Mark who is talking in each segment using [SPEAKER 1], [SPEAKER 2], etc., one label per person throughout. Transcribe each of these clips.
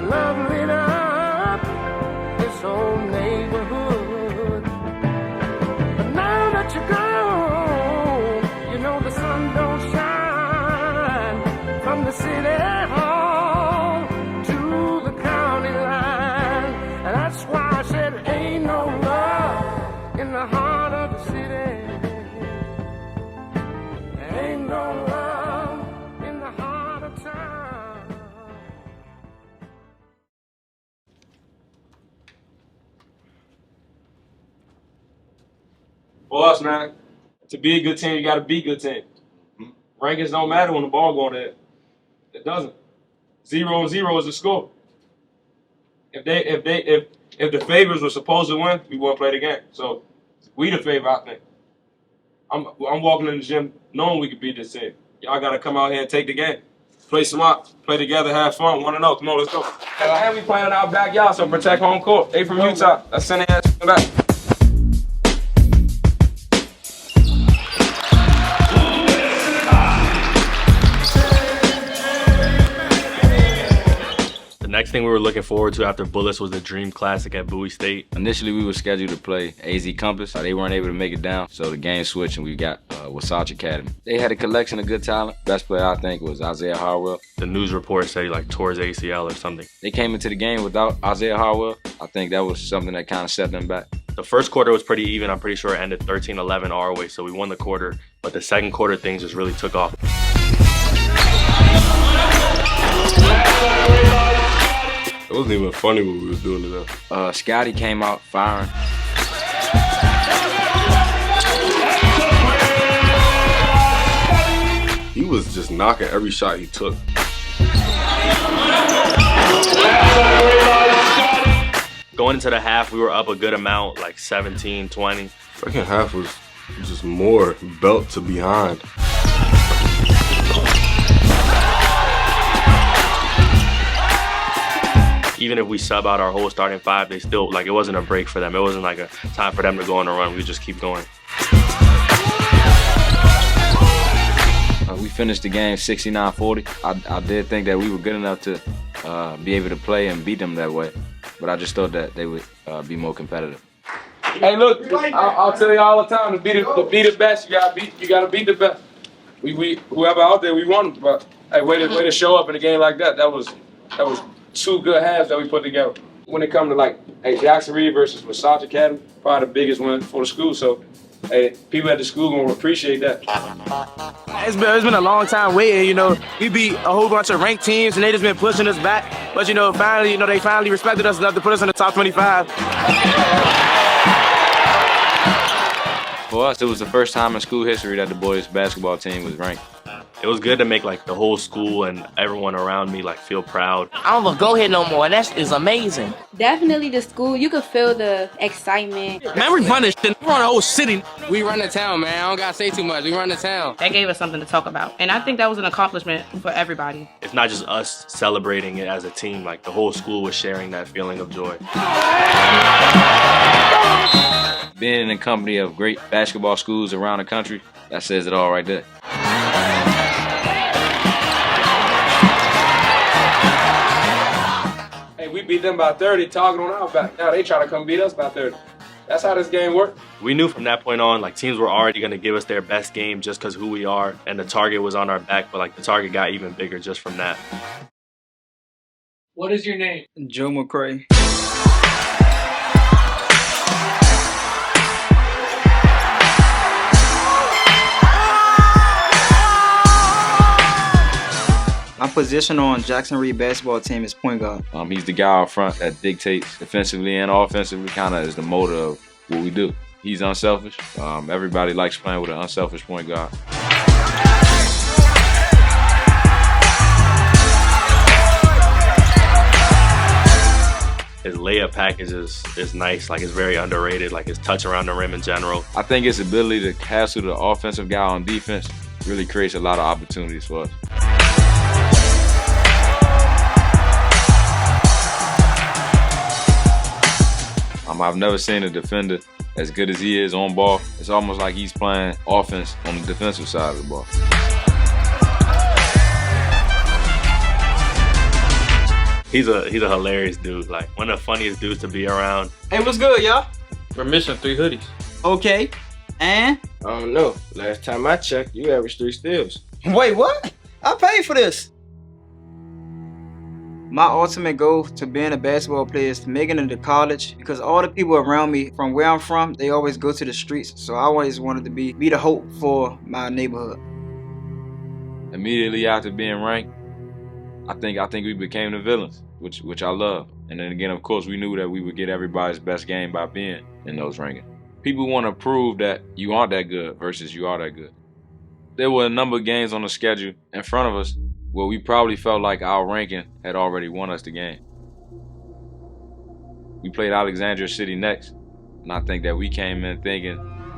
[SPEAKER 1] love lit up this whole neighborhood. But now that you're gone, you know the sun don't shine from the city hall to the county line. And that's why I said ain't no love in the heart of the city. Ain't no love in the heart of town.
[SPEAKER 2] For us, man, to be a good team, you got to beat good teams. Rankings don't matter when the ball going there. It doesn't. 0-0 is the score. If the favorites were supposed to win, we wouldn't play the game. So we the favorite, I think. I'm walking in the gym knowing we could beat this team. Y'all got to come out here and take the game. Play smart, play together, have fun, 1-0. Come on, let's go. And we playing in our backyard, so protect home court. They from Utah. Let's send their ass back.
[SPEAKER 3] The next thing we were looking forward to after Bullets was the Dream Classic at Bowie State.
[SPEAKER 4] Initially, we were scheduled to play AZ Compass. They weren't able to make it down, so the game switched and we got Wasatch Academy. They had a collection of good talent. Best player, I think, was Isaiah Harwell.
[SPEAKER 3] The news report said he tore his ACL or something.
[SPEAKER 4] They came into the game without Isaiah Harwell. I think that was something that kind of set them back.
[SPEAKER 3] The first quarter was pretty even. I'm pretty sure it ended 13-11 our way, so we won the quarter. But the second quarter, things just really took off.
[SPEAKER 5] It wasn't even funny what we were doing to them.
[SPEAKER 4] Scotty came out firing.
[SPEAKER 5] He was just knocking every shot he took.
[SPEAKER 3] Going into the half, we were up a good amount, like 17-20.
[SPEAKER 5] Second half was just more belt to behind.
[SPEAKER 3] Even if we sub out our whole starting five, they still, it wasn't a break for them. It wasn't like a time for them to go on a run. We just keep going.
[SPEAKER 4] We finished the game 69-40. I did think that we were good enough to be able to play and beat them that way, but I just thought that they would be more competitive.
[SPEAKER 2] Hey, look, I'll tell you all the time, to be the best, you gotta beat the best. We whoever out there, we won. But hey, way to show up in a game like that. That was 2 good halves that we put together. When it comes to Alexandria versus Wasatch Academy, probably the biggest one for the school. So, hey, people at the school gonna appreciate that.
[SPEAKER 6] It's been a long time waiting. We beat a whole bunch of ranked teams, and they just been pushing us back. But finally, they finally respected us enough to put us in the top 25.
[SPEAKER 4] For us, it was the first time in school history that the boys basketball team was ranked.
[SPEAKER 3] It was good to make the whole school and everyone around me feel proud.
[SPEAKER 7] I don't want to go here no more. That is amazing.
[SPEAKER 8] Definitely the school. You could feel the excitement.
[SPEAKER 6] Man, we run this shit. We run the whole city.
[SPEAKER 9] We run the town, man. I don't gotta say too much. We run the town.
[SPEAKER 10] That gave us something to talk about. And I think that was an accomplishment for everybody.
[SPEAKER 3] It's not just us celebrating it as a team. The whole school was sharing that feeling of joy.
[SPEAKER 4] Being in the company of great basketball schools around the country, that says it all right there.
[SPEAKER 2] Hey, we beat them by 30, target on our back. Now they try to come beat us by 30. That's how this game works.
[SPEAKER 3] We knew from that point on, teams were already going to give us their best game just because who we are, and the target was on our back, but the target got even bigger just from that.
[SPEAKER 11] What is your name?
[SPEAKER 12] Joe McCray. My position on Jackson Reed basketball team is point guard.
[SPEAKER 4] He's the guy out front that dictates defensively and offensively, kind of is the motor of what we do. He's unselfish. Everybody likes playing with an unselfish point guard.
[SPEAKER 3] His layup package is nice. It's very underrated. His touch around the rim in general.
[SPEAKER 4] I think his ability to hassle the offensive guy on defense really creates a lot of opportunities for us. I've never seen a defender as good as he is on ball. It's almost like he's playing offense on the defensive side of the ball.
[SPEAKER 3] He's a hilarious dude. Like one of the funniest dudes to be around.
[SPEAKER 12] Hey, what's good, y'all?
[SPEAKER 2] We're missing 3 hoodies.
[SPEAKER 12] Okay. And?
[SPEAKER 6] I don't know. Last time I checked, you averaged 3 steals.
[SPEAKER 12] Wait, what? I paid for this. My ultimate goal to being a basketball player is making it to college, because all the people around me from where I'm from, they always go to the streets. So I always wanted to be the hope for my neighborhood.
[SPEAKER 4] Immediately after being ranked, I think we became the villains, which I love. And then again, of course, we knew that we would get everybody's best game by being in those rankings. People want to prove that you aren't that good versus you are that good. There were a number of games on the schedule in front of us where we probably felt like our ranking had already won us the game. We played Alexandria City next, and I think that we came in thinking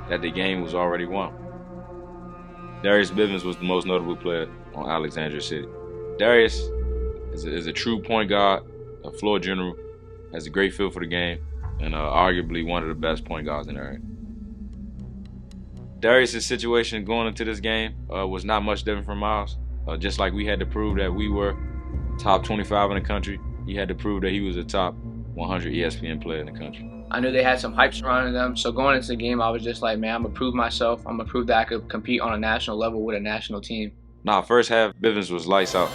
[SPEAKER 4] that the game was already won. Darius Bivens was the most notable player on Alexandria City. Darius is a true point guard, a floor general, has a great feel for the game, and arguably one of the best point guards in the area. Darius' situation going into this game was not much different from Miles. Just like we had to prove that we were top 25 in the country, he had to prove that he was a top 100 ESPN player in the country.
[SPEAKER 9] I knew they had some hype surrounding them, so going into the game, I was just like, man, I'm gonna prove myself. I'm gonna prove that I could compete on a national level with a national team.
[SPEAKER 4] Nah, first half, Bivens was lights out.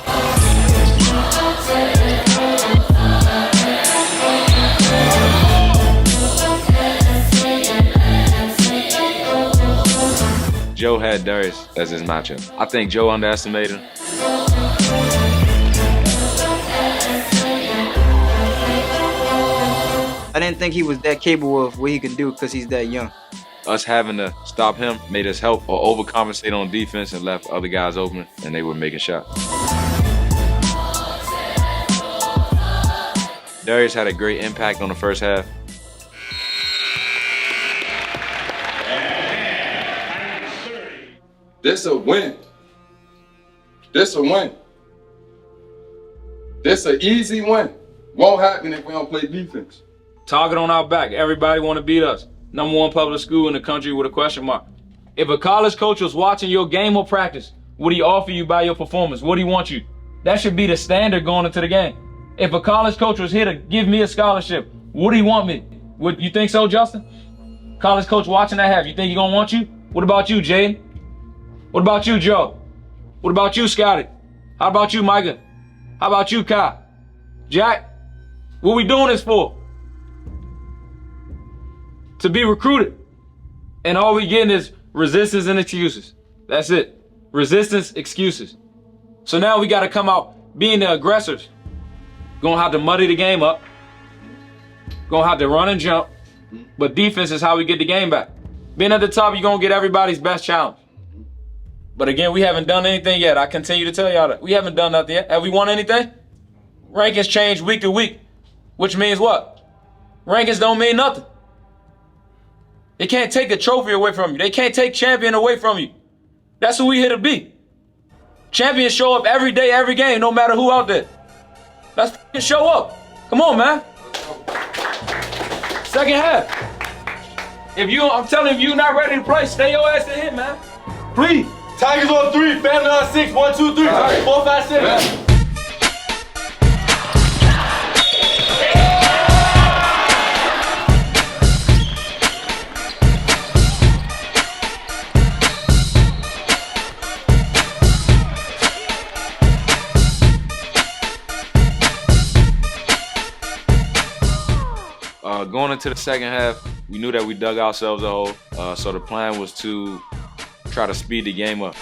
[SPEAKER 4] Joe had Darius as his matchup. I think Joe underestimated him.
[SPEAKER 12] I didn't think he was that capable of what he could do because he's that young.
[SPEAKER 4] Us having to stop him made us help or overcompensate on defense and left other guys open, and they were making shots. Darius had a great impact on the first half.
[SPEAKER 11] This a win. This a win. This an easy win. Won't happen if we don't play defense.
[SPEAKER 2] Target on our back. Everybody want to beat us. #1 public school in the country with a question mark. If a college coach was watching your game or practice, would he offer you by your performance? Would he want you? That should be the standard going into the game. If a college coach was here to give me a scholarship, would he want me? Would you think so, Justin? College coach watching that half, you think he gonna want you? What about you, Jaden? What about you, Joe? What about you, Scotty? How about you, Micah? How about you, Kyle? Jack? What we doing this for? To be recruited. And all we getting is resistance and excuses. That's it. Resistance, excuses. So now we gotta come out being the aggressors. Gonna have to muddy the game up. Gonna have to run and jump. But defense is how we get the game back. Being at the top, you're gonna get everybody's best challenge. But again, we haven't done anything yet. I continue to tell y'all that. We haven't done nothing yet. Have we won anything? Rankings change week to week. Which means what? Rankings don't mean nothing. They can't take the trophy away from you. They can't take champion away from you. That's who we here to be. Champions show up every day, every game, no matter who out there. Let's f***ing show up. Come on, man. Second half. I'm telling you, you're not ready to play, stay your ass in here, man. Please.
[SPEAKER 11] Tigers on 3, family on 6, 1, 2, 3,
[SPEAKER 2] All right.
[SPEAKER 11] 4, 5, 6.
[SPEAKER 4] Going into the second half, we knew that we dug ourselves a hole, so the plan was to try to speed the game up.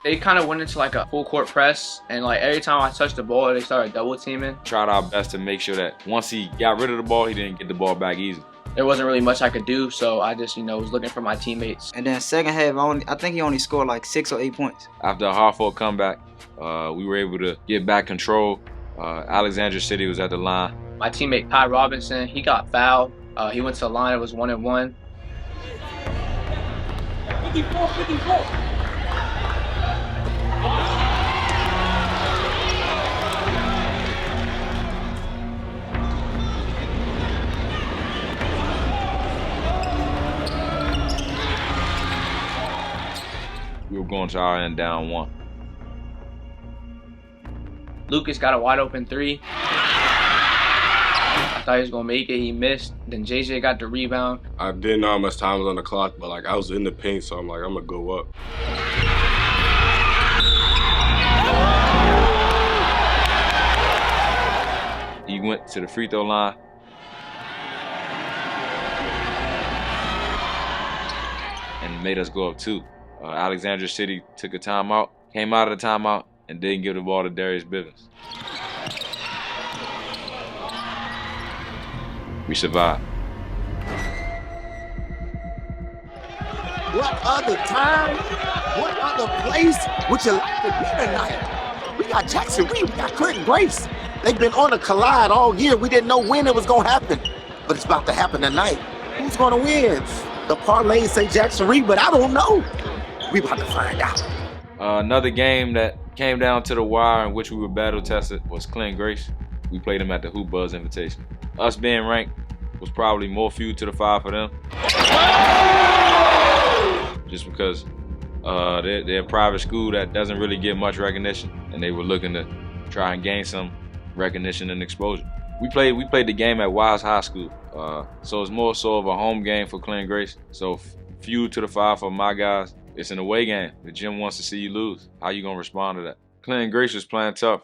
[SPEAKER 9] They kind of went into like a full court press, and like every time I touched the ball, they started double teaming.
[SPEAKER 4] Tried our best to make sure that once he got rid of the ball, he didn't get the ball back easy.
[SPEAKER 9] There wasn't really much I could do, so I just, was looking for my teammates.
[SPEAKER 12] And then second half, I think he only scored like 6 or 8 points.
[SPEAKER 4] After a hard-fought comeback, we were able to get back control. Alexandria City was at the line.
[SPEAKER 9] My teammate, Ty Robinson, he got fouled. He went to the line, it was 1-1.
[SPEAKER 2] 54.
[SPEAKER 4] We going to our end down 1.
[SPEAKER 9] Lucas got a wide open 3. I thought he was gonna make it. He missed. Then JJ got the rebound.
[SPEAKER 5] I didn't know how much time was on the clock, but like I was in the paint, so I'm like, I'm gonna go up.
[SPEAKER 4] He went to the free throw line. And made us go up 2. Alexandria City took a timeout, came out of the timeout, and didn't give the ball to Darius Bivens. We survived.
[SPEAKER 13] What other time, what other place would you like to be tonight? We got Jackson Reed, we got Clinton Grace. They've been on a collide all year. We didn't know when it was gonna happen, but it's about to happen tonight. Who's gonna win? The parlays say Jackson Reed, but I don't know. We about to find out.
[SPEAKER 4] Another game that came down to the wire in which we were battle tested was Clinton Grace. We played him at the Hoop Buzz Invitation. Us being ranked was probably more fuel to the fire for them. Just because they're a private school that doesn't really get much recognition, and they were looking to try and gain some recognition and exposure. We played the game at Wise High School, so it's more so of a home game for Clinton Grace. So fuel to the fire for my guys. It's an away game. The gym wants to see you lose. How you gonna respond to that? Clinton Grace was playing tough.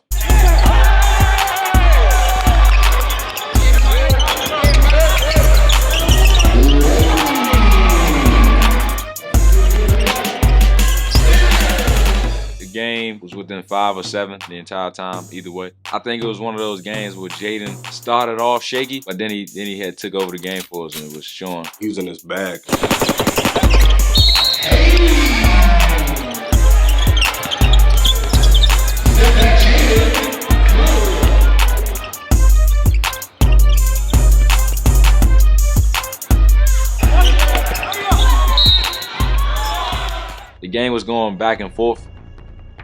[SPEAKER 4] The game was within 5 or 7 the entire time, either way. I think it was one of those games where Jaden started off shaky, but then he had took over the game for us, and it was showing.
[SPEAKER 5] He was in his bag.
[SPEAKER 4] The game was going back and forth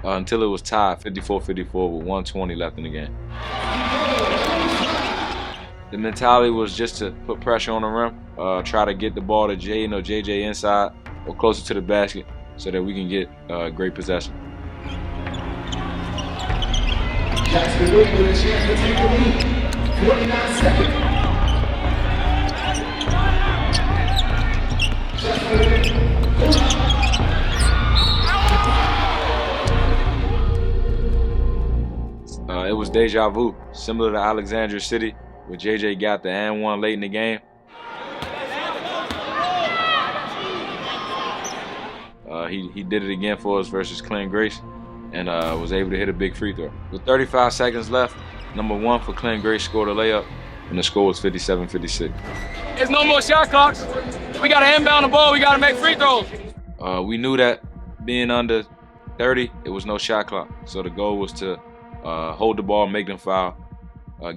[SPEAKER 4] until it was tied 54-54 with 1:20 left in the game. The mentality was just to put pressure on the rim, try to get the ball to Jaden or JJ inside or closer to the basket so that we can get great possession.
[SPEAKER 1] Jackson Reed with a chance to take the lead. 49 seconds.
[SPEAKER 4] It was deja vu, similar to Alexandria City, where JJ got the and 1 late in the game. He did it again for us versus Clinton Grace, and was able to hit a big free throw. With 35 seconds left, number 1 for Clinton Grace scored a layup, and the score was 57-56.
[SPEAKER 2] There's no more shot clocks. We got to inbound the ball. We got to make free throws.
[SPEAKER 4] We knew that being under 30, it was no shot clock. So the goal was to hold the ball, make them foul,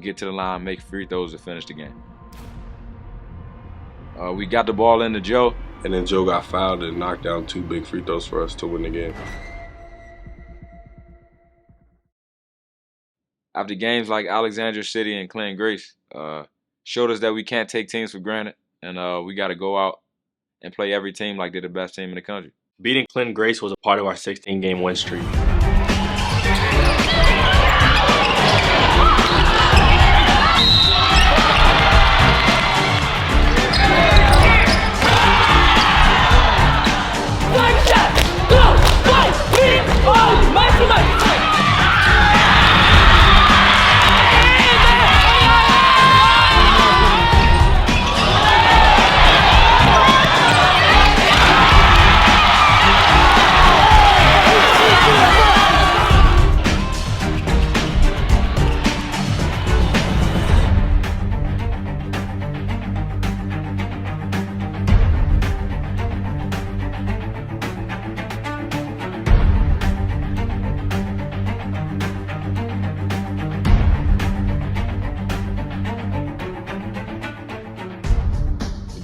[SPEAKER 4] get to the line, make free throws to finish the game. We got the ball into Joe.
[SPEAKER 5] And then Joe got fouled and knocked down 2 big free throws for us to win the game.
[SPEAKER 4] After games like Alexandria City and Clinton Grace showed us that we can't take teams for granted, and we got to go out and play every team like they're the best team in the country.
[SPEAKER 3] Beating Clinton Grace was a part of our 16-game win streak.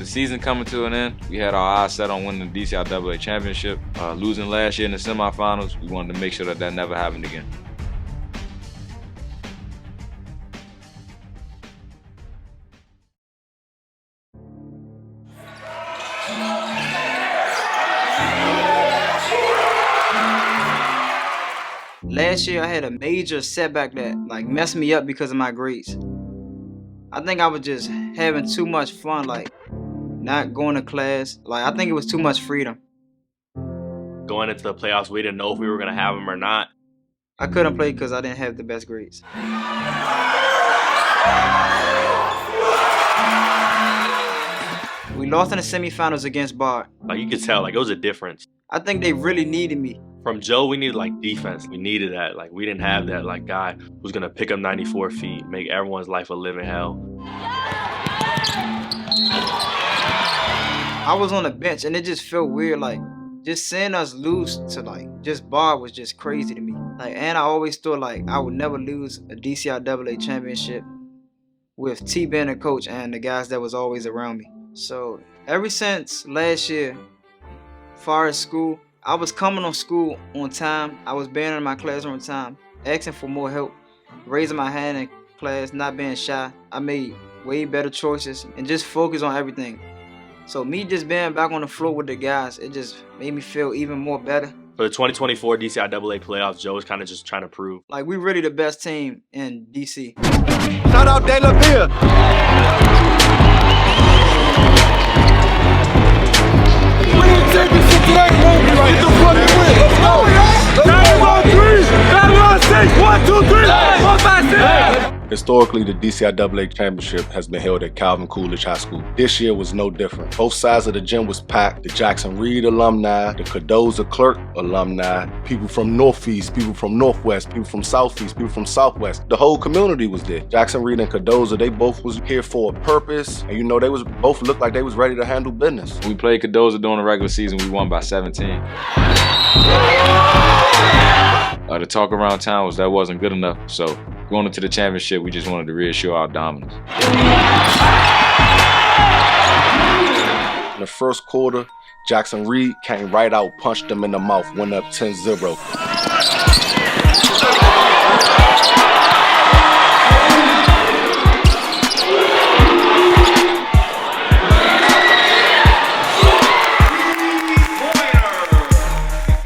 [SPEAKER 4] Season coming to an end, we had our eyes set on winning the DCAA championship. Losing last year in the semifinals, we wanted to make sure that that never happened again.
[SPEAKER 12] Last year I had a major setback that like messed me up because of my grades. I think I was just having too much fun, like not going to class. Like I think it was too much freedom.
[SPEAKER 3] Going into the playoffs, we didn't know if we were gonna have them or not.
[SPEAKER 12] I couldn't play because I didn't have the best grades. We lost in the semifinals against Bard.
[SPEAKER 3] Like you could tell, like it was a difference.
[SPEAKER 12] I think they really needed me.
[SPEAKER 3] From Joe, we needed like defense. We needed that. Like we didn't have that like guy who's gonna pick up 94 feet, make everyone's life a living hell.
[SPEAKER 12] I was on the bench and it just felt weird, like just seeing us lose to like just Bard was just crazy to me. Like, and I always thought like I would never lose a DCAA championship with T being a coach and the guys that was always around me. So ever since last year, far as school, I was coming on school on time. I was being in my classroom on time, asking for more help, raising my hand in class, not being shy. I made way better choices and just focus on everything. So me just being back on the floor with the guys, it just made me feel even more better.
[SPEAKER 3] For the 2024 DCAA playoffs, Joe was kind of just trying to prove.
[SPEAKER 12] Like we really the best team in DC.
[SPEAKER 1] Shout out De La Villa. We ain't taking shit today, man. We get the fucking win. Let's go, y'all. Battle on 3. Battle on 6. 1, 2, 3. 4, 5, 6.
[SPEAKER 5] Historically, the DCAA championship has been held at Calvin Coolidge High School. This year was no different. Both sides of the gym was packed. The Jackson Reed alumni, the Cardozo Clerk alumni, people from Northeast, people from Northwest, people from Southeast, people from Southwest. The whole community was there. Jackson Reed and Cardozo, they both was here for a purpose. And you know, they was both looked like they was ready to handle business.
[SPEAKER 4] We played Cardozo during the regular season. We won by 17. The talk around town was that wasn't good enough. So going into the championship, we just wanted to reassure our dominance.
[SPEAKER 5] In the first quarter, Jackson Reed came right out, punched them in the mouth, went up 10-0.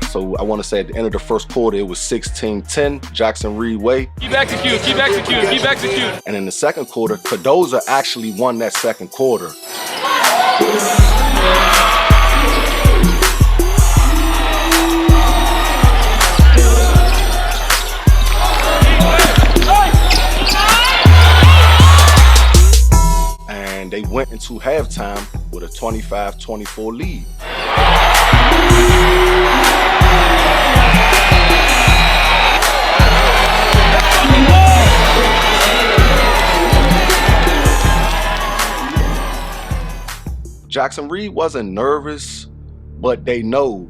[SPEAKER 5] So I want to say at the end of the first quarter, it was 16-10, Jackson Reed way.
[SPEAKER 2] Keep executing, keep executing, keep executing.
[SPEAKER 5] And in the second quarter, Cardozo actually won that second quarter. And they went into halftime with a 25-24 lead. Jackson Reed wasn't nervous, but they know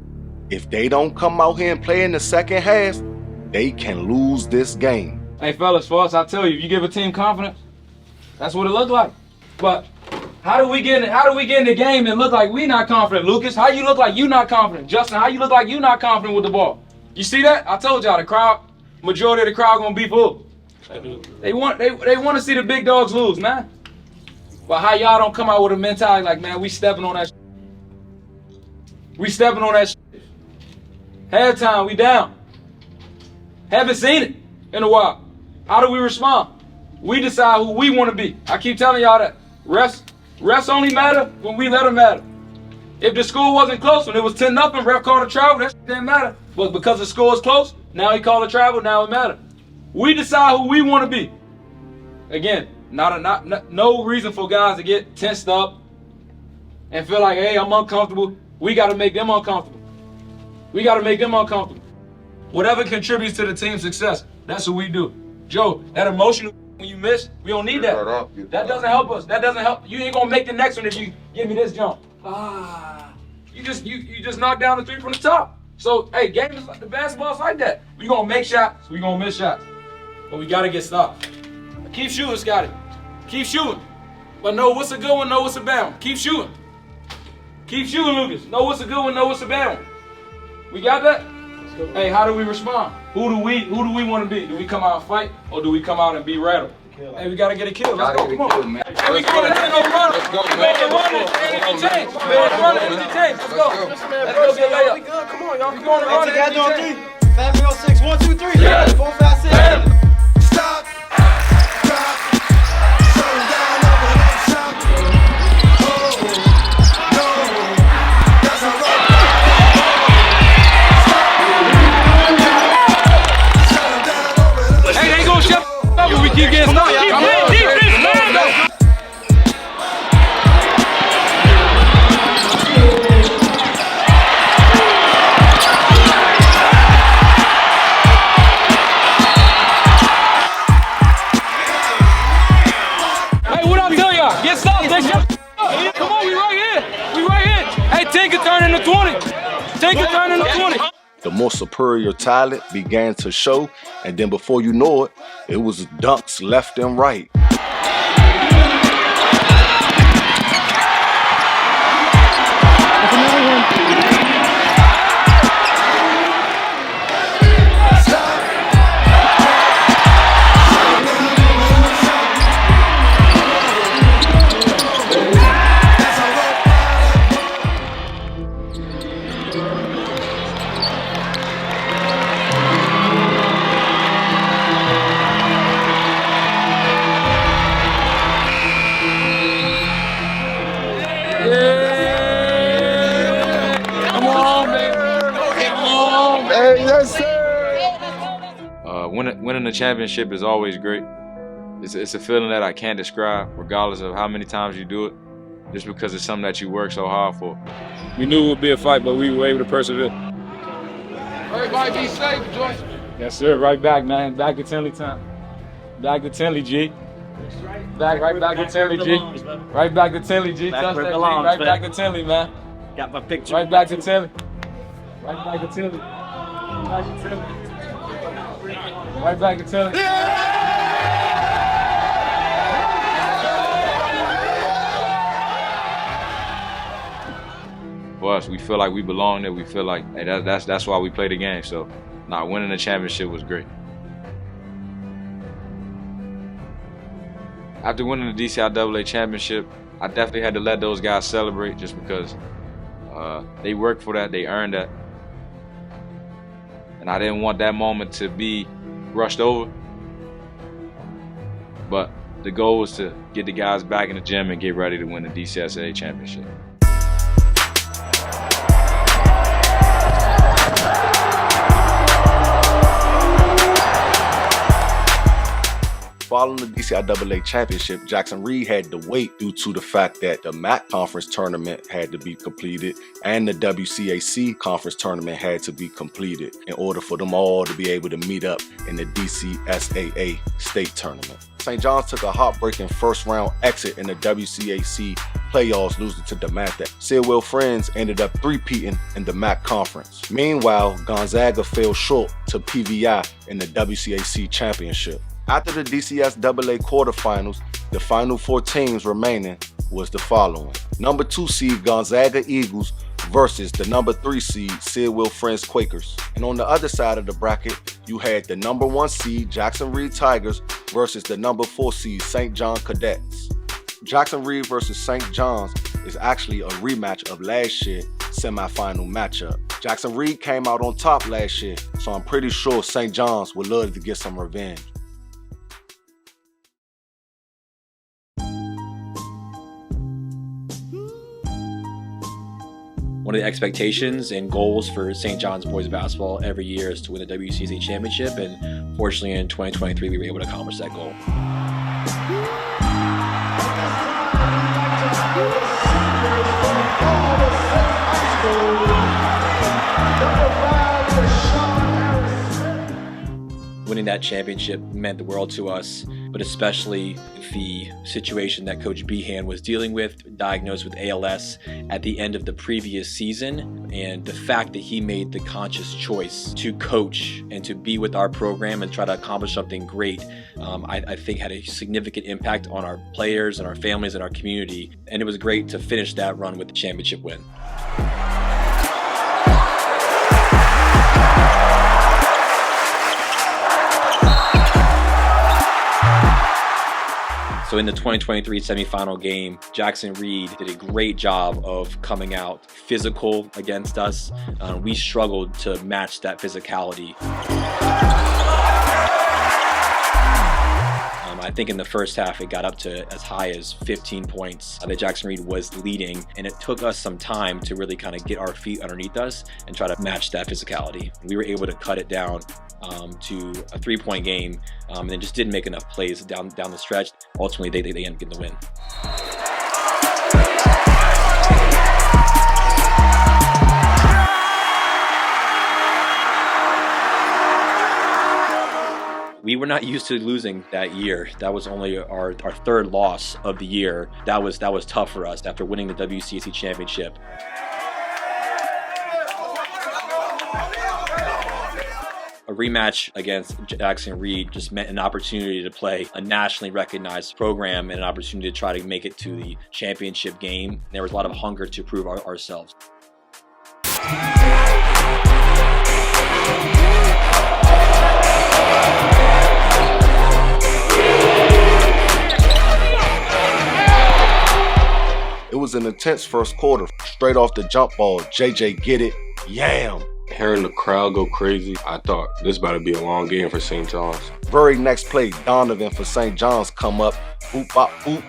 [SPEAKER 5] if they don't come out here and play in the second half, they can lose this game.
[SPEAKER 2] Hey fellas, for us, I tell you, if you give a team confidence, that's what it looked like. But how do we get in the game and look like we not confident? Lucas, how you look like you not confident? Justin, how you look like you not confident with the ball? You see that? I told y'all the crowd, majority of the crowd gonna be full. They want to see the big dogs lose, man. But how y'all don't come out with a mentality like, man, we stepping on that shit. We stepping on that shit. Halftime, we down. Haven't seen it in a while. How do we respond? We decide who we want to be. I keep telling y'all that. Refs only matter when we let them matter. If the score wasn't close, when it was 10-0, ref called a travel, that shit didn't matter. But because the score is close, now he called a travel, now it matters. We decide who we want to be. Again, no reason for guys to get tensed up and feel like, hey, I'm uncomfortable. We got to make them uncomfortable. We got to make them uncomfortable. Whatever contributes to the team's success, that's what we do. Joe, that emotional when you miss, we don't need that. That doesn't help us. That doesn't help. You ain't gonna make the next one if you give me this jump. You just knock down the three from the top. So hey, game is like the basketball's like that. We gonna make shots, we gonna miss shots, but we gotta get stopped. Keep shooting, Scotty. Keep shooting. But know what's a good one, know what's a bad one. Keep shooting. Keep shooting, Lucas. Know what's a good one, know what's a bad one. We got that? Hey, how do we respond? Who do we want to be? Do we come out and fight, or do we come out and be rattled? Hey, we gotta get a kill. Let's go, come on. Hey, we going to no run. Let's go, man. Make it run. Energy change. Make it run. Energy change. Let's go. Let's go get layup. We good. Come on, y'all. We going to run. Energy change.
[SPEAKER 12] Family on 6, 1, 2, 3.
[SPEAKER 1] Yeah.
[SPEAKER 12] 4, 5, 6.
[SPEAKER 1] Stop, drop, slow down, over and stop. Oh, no, that's a rock.
[SPEAKER 2] Hey, they gonna shut up when we keep getting stuck. Defense, man. Hey, what I'm telling y'all, get stopped, they shut up. Come on, we right here. We right here. Hey, 10 can turn into 20. 10 can turn into 20.
[SPEAKER 5] The more superior talent began to show, and then before you know it, it was dunks left and right.
[SPEAKER 2] Come on, baby. Come on,
[SPEAKER 11] Hey, yes, sir.
[SPEAKER 4] Winning the championship is always great. It's a feeling that I can't describe, regardless of how many times you do it, just because it's something that you work so hard for.
[SPEAKER 2] We knew it would be a fight, but we were able to persevere.
[SPEAKER 11] Everybody be safe, Joyce.
[SPEAKER 2] Yes, sir. Right back, man. Back to Tinley time. Back to Tinley, G. Right back to Tinley, G. Right back to Tinley, G.
[SPEAKER 7] Back
[SPEAKER 2] Touch
[SPEAKER 7] where
[SPEAKER 2] that
[SPEAKER 7] it
[SPEAKER 2] G.
[SPEAKER 7] belongs,
[SPEAKER 2] Right
[SPEAKER 7] man.
[SPEAKER 2] back to Tinley, man.
[SPEAKER 7] Got my picture.
[SPEAKER 2] Right back to Tinley. Right back to Tinley. Back to Tinley. Right back to Tinley.
[SPEAKER 4] For us, we feel like we belong there. We feel like hey, that's why we play the game. So, winning the championship was great. After winning the DCAA championship, I definitely had to let those guys celebrate just because they worked for that, they earned that. And I didn't want that moment to be rushed over. But the goal was to get the guys back in the gym and get ready to win the DCAA championship.
[SPEAKER 5] Following the DCAA championship, Jackson Reed had to wait due to the fact that the MAC conference tournament had to be completed and the WCAC conference tournament had to be completed in order for them all to be able to meet up in the DCSAA state tournament. St. John's took a heartbreaking first round exit in the WCAC playoffs, losing to DeMatha. Sidwell Friends ended up three-peating in the MAC conference. Meanwhile, Gonzaga fell short to PVI in the WCAC championship. After the DCSAA quarterfinals, the final 4 teams remaining was the following. Number 2 seed Gonzaga Eagles versus the number 3 seed Sidwell Friends Quakers. And on the other side of the bracket, you had the number 1 seed Jackson Reed Tigers versus the number 4 seed St. John Cadets. Jackson Reed versus St. John's is actually a rematch of last year's semifinal matchup. Jackson Reed came out on top last year, so I'm pretty sure St. John's would love to get some revenge.
[SPEAKER 14] One of the expectations and goals for St. John's boys basketball every year is to win the WCAA championship, and fortunately in 2023 we were able to accomplish that goal. Winning that championship meant the world to us, but especially the situation that Coach Behan was dealing with, diagnosed with ALS at the end of the previous season, and the fact that he made the conscious choice to coach and to be with our program and try to accomplish something great, I think had a significant impact on our players and our families and our community, and it was great to finish that run with the championship win. So So in the 2023 semifinal game, Jackson Reed did a great job of coming out physical against us. We struggled to match that physicality. I think in the first half, it got up to as high as 15 points that Jackson Reed was leading, and it took us some time to really kind of get our feet underneath us and try to match that physicality. We were able to cut it down to a 3-point game, and then just didn't make enough plays down the stretch. Ultimately, they ended up getting the win. We were not used to losing that year. That was only our third loss of the year. That was tough for us after winning the WCAC championship. A rematch against Jackson Reed just meant an opportunity to play a nationally recognized program and an opportunity to try to make it to the championship game. There was a lot of hunger to prove ourselves.
[SPEAKER 5] It was an intense first quarter. Straight off the jump ball, JJ get it, yam.
[SPEAKER 15] Hearing the crowd go crazy, I thought this about to be a long game for St. John's.
[SPEAKER 5] Very next play, Donovan for St. John's come up, boop, bop, boop.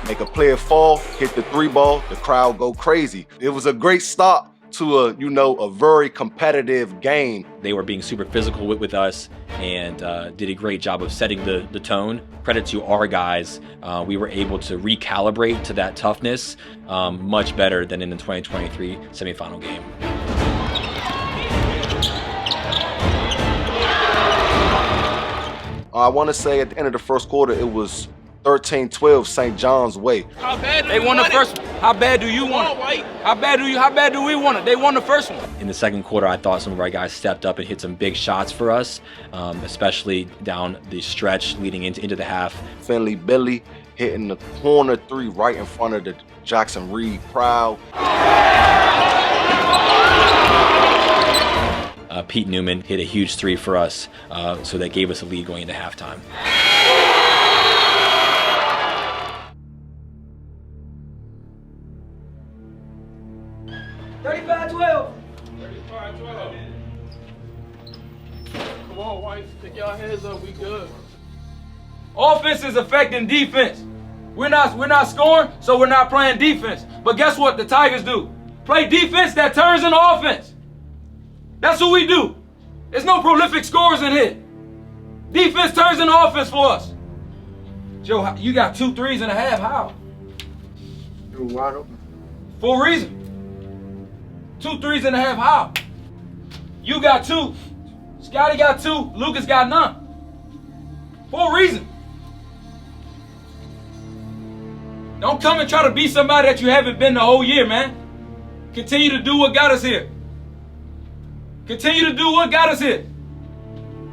[SPEAKER 5] Make a player fall, hit the 3 ball, the crowd go crazy. It was a great start to a very competitive game.
[SPEAKER 14] They were being super physical with us and did a great job of setting the tone. Credit to our guys, we were able to recalibrate to that toughness much better than in the 2023 semifinal game.
[SPEAKER 5] I want to say at the end of the first quarter, it was 13-12 St. John's way.
[SPEAKER 6] How bad they won the first one? How bad do you want it? How bad do we want it? They won the first one.
[SPEAKER 14] In the second quarter, I thought some of our guys stepped up and hit some big shots for us, especially down the stretch leading into the half.
[SPEAKER 5] Finley Billy hitting the corner 3 right in front of the Jackson Reed crowd.
[SPEAKER 14] Pete Newman hit a huge 3 for us, so that gave us a lead going into halftime.
[SPEAKER 6] Come on, White. Pick y'all heads up. We good. Offense is affecting defense. We're not scoring, so we're not playing defense. But guess what the Tigers do? Play defense that turns into offense. That's what we do. There's no prolific scorers in here. Defense turns into offense for us. Joe, you got 2 threes and a half. How?
[SPEAKER 13] You're wide open.
[SPEAKER 6] For a reason. 2 threes and a half. How? You got 2. Scotty got 2. Lucas got none. For a reason. Don't come and try to be somebody that you haven't been the whole year, man. Continue to do what got us here. Continue to do what got us here.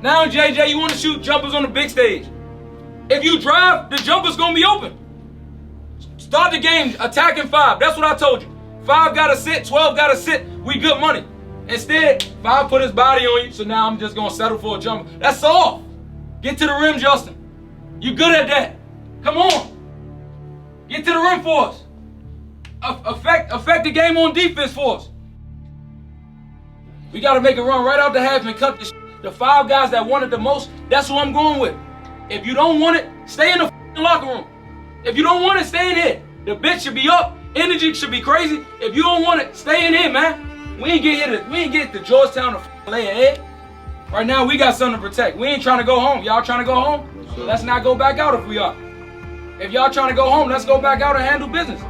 [SPEAKER 6] Now, JJ, you want to shoot jumpers on the big stage. If you drive, the jumper's going to be open. Start the game attacking 5. That's what I told you. 5 got to sit, 12 got to sit. We good money. Instead, 5 put his body on you, so now I'm just going to settle for a jumper. That's soft. Get to the rim, Justin. You good at that. Come on. Get to the rim for us. Affect the game on defense for us. We got to make a run right out the half and cut this. The 5 guys that want it the most, that's who I'm going with. If you don't want it, stay in the locker room. If you don't want it, stay in here. The bench should be up. Energy should be crazy. If you don't want it, stay in here, man. We ain't get to Georgetown to lay an egg. Right now, we got something to protect. We ain't trying to go home. Y'all trying to go home? Let's not go back out if we are. If y'all trying to go home, let's go back out and handle business.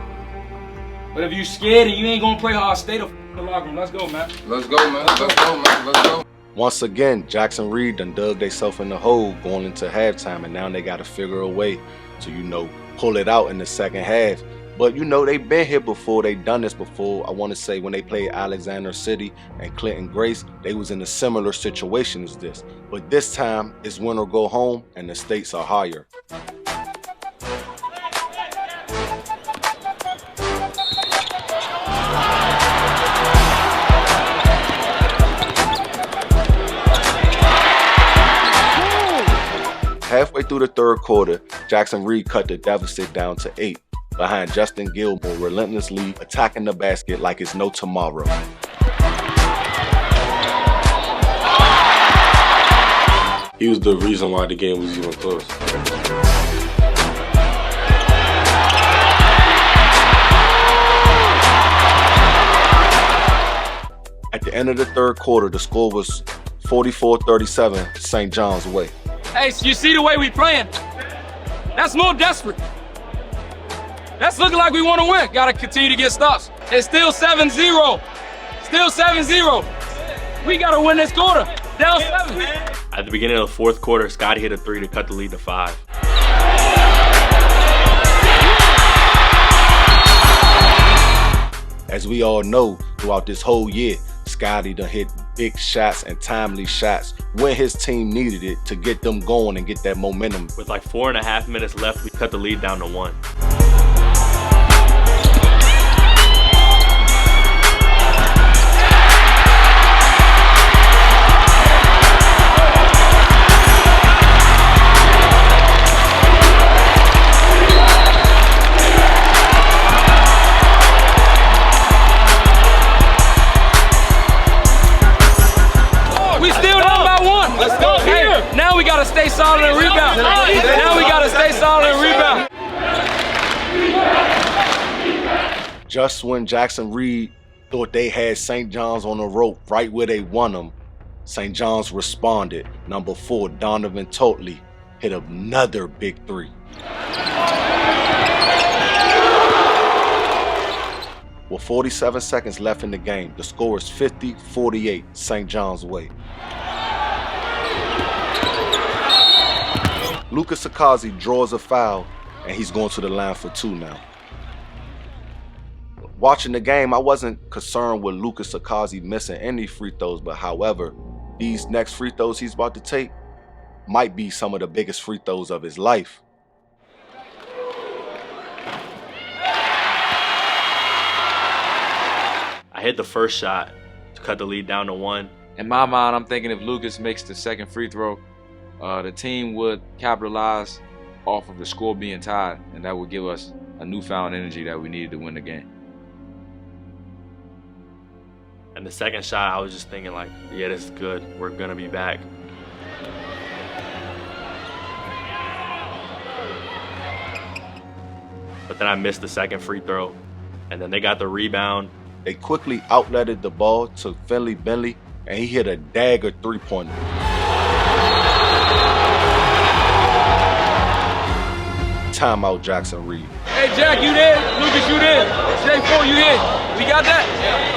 [SPEAKER 6] But if you scared and you ain't gonna play hard, stay the locker room. Let's go, man.
[SPEAKER 11] Let's go, man. Let's go, man. Let's go.
[SPEAKER 5] Once again, Jackson Reed done dug themselves in the hole going into halftime, and now they got to figure a way to, pull it out in the second half. But, they've been here before. They've done this before. I want to say when they played Alexandria City and Clinton Grace, they was in a similar situation as this. But this time, it's win or go home, and the stakes are higher. Halfway through the third quarter, Jackson Reed cut the deficit down to 8, behind Justin Gilmore, relentlessly attacking the basket like it's no tomorrow.
[SPEAKER 15] He was the reason why the game was even close.
[SPEAKER 5] At the end of the third quarter, the score was 44-37, St. John's way.
[SPEAKER 6] Hey, so you see the way we playing? That's more desperate. That's looking like we want to win. Got to continue to get stops. It's still 7-0. Still 7-0. We got to win this quarter. Down 7.
[SPEAKER 3] At the beginning of the fourth quarter, Scotty hit a 3 to cut the lead to 5.
[SPEAKER 5] As we all know, throughout this whole year, Scotty done hit big shots and timely shots when his team needed it to get them going and get that momentum.
[SPEAKER 3] With like 4.5 minutes left, we cut the lead down to 1.
[SPEAKER 6] Now we gotta stay solid and rebound. Now we gotta stay solid and rebound.
[SPEAKER 5] Just when Jackson Reed thought they had St. John's on the rope right where they won them, St. John's responded. Number 4, Donovan Totley, hit another big 3. With 47 seconds left in the game, the score is 50-48, St. John's way. Lucas Akazi draws a foul, and he's going to the line for 2 now. Watching the game, I wasn't concerned with Lucas Akazi missing any free throws, but however, these next free throws he's about to take might be some of the biggest free throws of his life.
[SPEAKER 3] I hit the first shot to cut the lead down to 1.
[SPEAKER 4] In my mind, I'm thinking if Lucas makes the second free throw, the team would capitalize off of the score being tied, and that would give us a newfound energy that we needed to win the game.
[SPEAKER 3] And the second shot, I was just thinking like, yeah, this is good. We're gonna be back. But then I missed the second free throw, and then they got the rebound.
[SPEAKER 5] They quickly outletted the ball to Finley Bentley, and he hit a dagger 3-pointer. Timeout, Jackson Reed.
[SPEAKER 6] Hey, Jack, you there? Lucas, you there? J4, you here? We got that?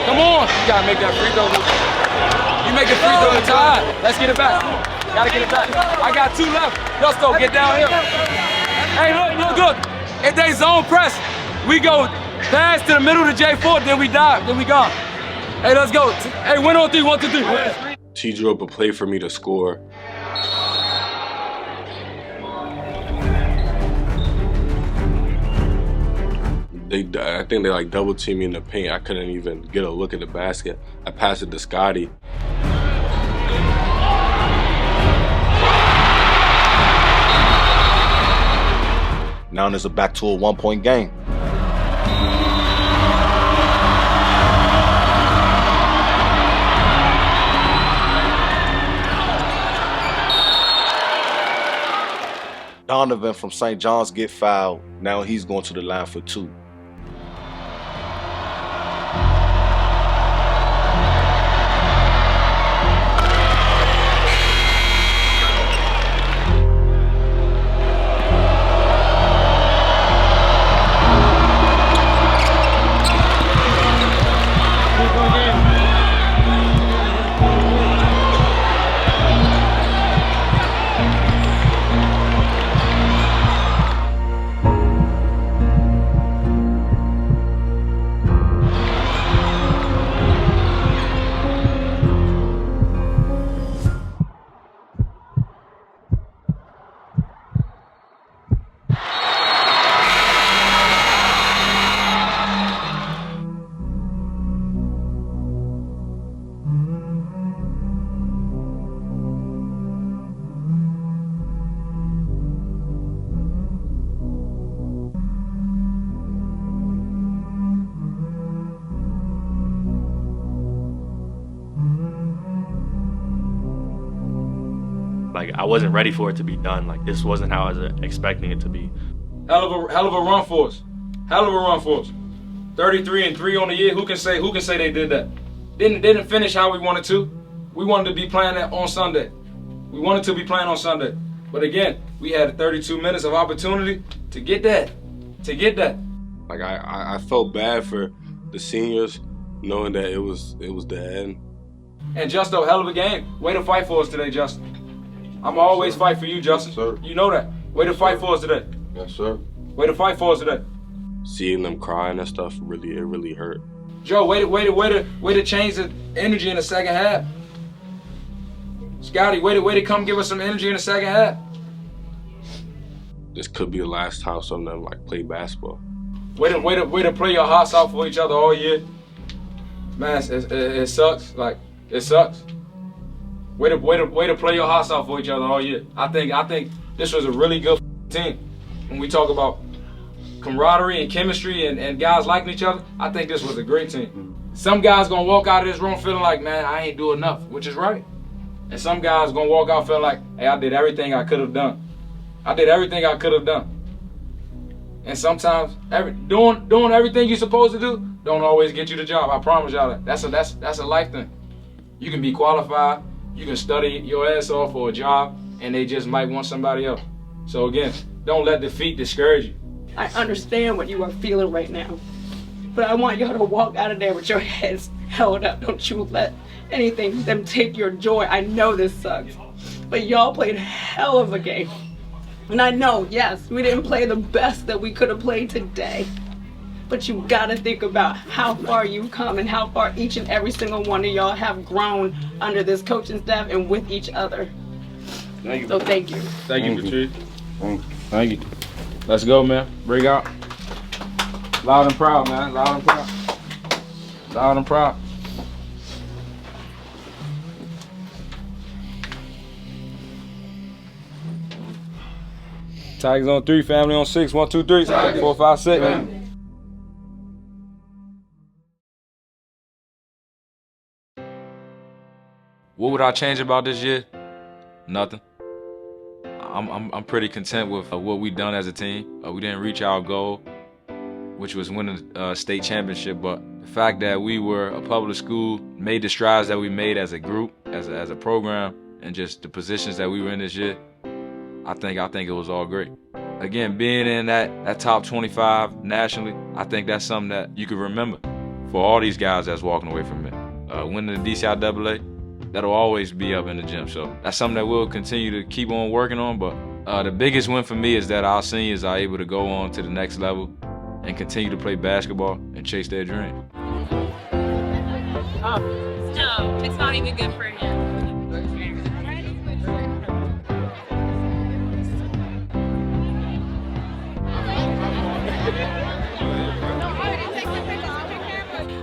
[SPEAKER 6] Come on. You got to make that free throw, Lucas. You make the free throw to tie. Let's get it back. Got to get it back. I got 2 left. Let's go. Get down here. Hey, look. If they zone press, we go pass to the middle to J4, then we dive, then we gone. Hey, let's go. Hey, 1 on 3, 1, 2, 3.
[SPEAKER 15] T drew up a play for me to score. I think they like double teamed me in the paint. I couldn't even get a look at the basket. I passed it to Scotty.
[SPEAKER 5] Now it's back to a 1-point game. Donovan from St. John's get fouled. Now he's going to the line for 2.
[SPEAKER 3] Like, I wasn't ready for it to be done. Like, this wasn't how I was expecting it to be.
[SPEAKER 6] Hell of a run for us. Hell of a run for us. 33-3 on the year. Who can say they did that? Didn't finish how we wanted to. We wanted to be playing that on Sunday. We wanted to be playing on Sunday. But again, we had 32 minutes of opportunity to get that.
[SPEAKER 15] Like I felt bad for the seniors, knowing that it was the end.
[SPEAKER 6] And Justo, hell of a game. Way to fight for us today, Justin. I'm always fight for you, Justin.
[SPEAKER 15] Yes, sir.
[SPEAKER 6] You know that. Way to fight for us today.
[SPEAKER 15] Yes, sir.
[SPEAKER 6] Way to fight for us today.
[SPEAKER 15] Seeing them crying and stuff really hurt.
[SPEAKER 6] Joe, way to change the energy in the second half. Scotty, way to come give us some energy in the second half.
[SPEAKER 15] This could be the last time some of them like play basketball.
[SPEAKER 6] Way to play your hearts out for each other all year. Man, it sucks. Like, it sucks. Way to play your hearts out for each other all year. I think this was a really good team. When we talk about camaraderie and chemistry and guys liking each other, I think this was a great team. Some guys gonna walk out of this room feeling like, man, I ain't do enough, which is right. And some guys gonna walk out feeling like, hey, I did everything I could have done. And sometimes doing everything you're supposed to do don't always get you the job. I promise y'all that. That's a life thing. You can be qualified, you can study your ass off for a job, and they just might want somebody else. So again, don't let defeat discourage you.
[SPEAKER 10] I understand what you are feeling right now, but I want y'all to walk out of there with your heads held up. Don't you let them take your joy. I know this sucks, but y'all played hell of a game. And I know, yes, we didn't play the best that we could have played today, but you gotta think about how far you've come and how far each and every single one of y'all have grown under this coaching staff and with each other.
[SPEAKER 6] Thank you.
[SPEAKER 10] So thank you.
[SPEAKER 6] Thank you, Patrice. Thank you. Let's go, man. Bring out. Loud and proud, man. Loud and proud. Loud and proud. Tigers on 3, family on 6. 1, 2, 3. 4, 5, 6.
[SPEAKER 4] What would I change about this year? Nothing. I'm pretty content with what we've done as a team. We didn't reach our goal, which was winning a state championship, but the fact that we were a public school, made the strides that we made as a group, as a program, and just the positions that we were in this year, I think it was all great. Again, being in that top 25 nationally, I think that's something that you can remember for all these guys that's walking away from it. Winning the DCAA, that'll always be up in the gym. So that's something that we'll continue to keep on working on. But the biggest win for me is that our seniors are able to go on to the next level and continue to play basketball and chase their dreams.
[SPEAKER 16] No, it's not even good for him.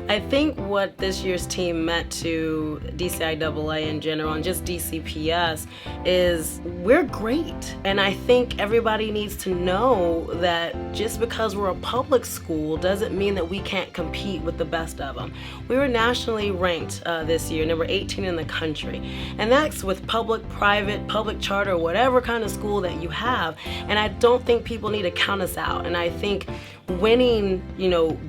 [SPEAKER 10] I think what this year's team meant to DCAA in general and just DCPS is we're great. And I think everybody needs to know that just because we're a public school doesn't mean that we can't compete with the best of them. We were nationally ranked this year, number 18 in the country. And that's with public, private, public charter, whatever kind of school that you have. And I don't think people need to count us out. And I think winning,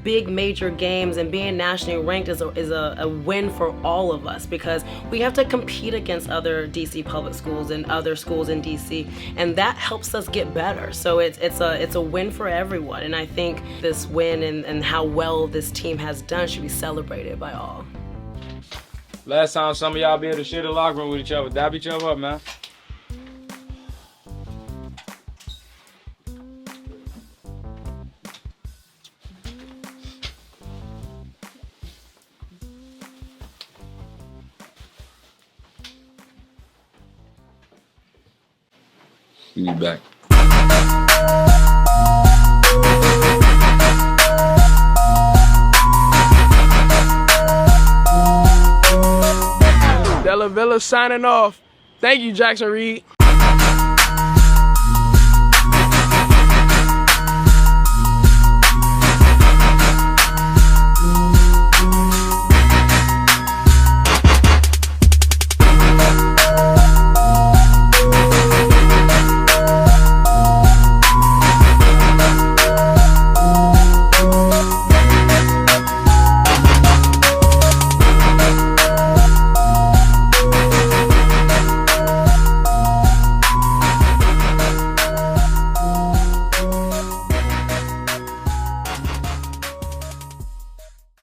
[SPEAKER 10] big major games and being nationally ranked is a win for all of us, because we have to compete against other DC public schools and other schools in DC, and that helps us get better. So it's a win for everyone, and I think this win and how well this team has done should be celebrated by all.
[SPEAKER 6] Last time some of y'all be able to share the locker room with each other, dab each other up, man.
[SPEAKER 4] We'll be back.
[SPEAKER 17] Della Villa signing off. Thank you, Jackson Reed.